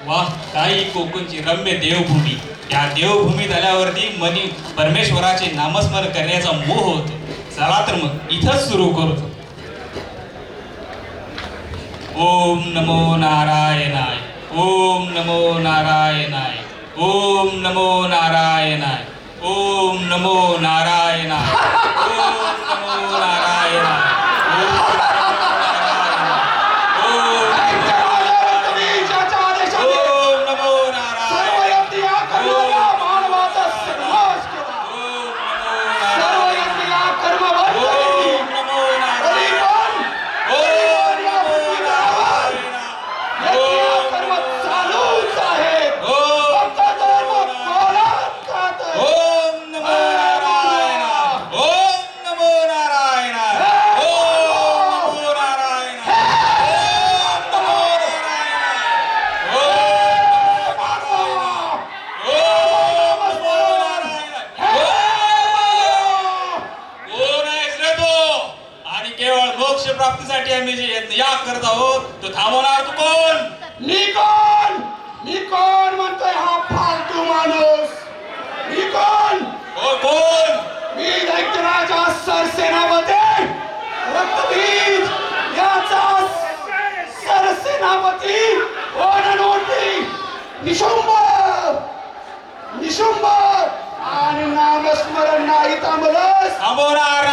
वाह, काही कोकणची रम्य देवभूमी. या देवभूमीत आल्यावरती मनी परमेश्वराचे नामस्मरण करण्याचा मोह होतो. चला तर मग इथंच सुरू करतो. ओम नमो नारायणाय. ओम नमो नारायणाय. ओम नमो नारायणाय. ओम नमो नारायणाय. ओम नमो नारायणाय. प्राप्तीसाठी आम्ही जे याग करत आहोत तो थांबवणार तू कोण? मी कोण म्हणतोय हा फालतू माणूस? मी कोण? कोण? मी दैत्यराजा सरसेनापती रक्तबीज याचा सरसेनापती ओननोटी निशुंभ आणि नामस्मरण नाही थांबलंस थांबवणार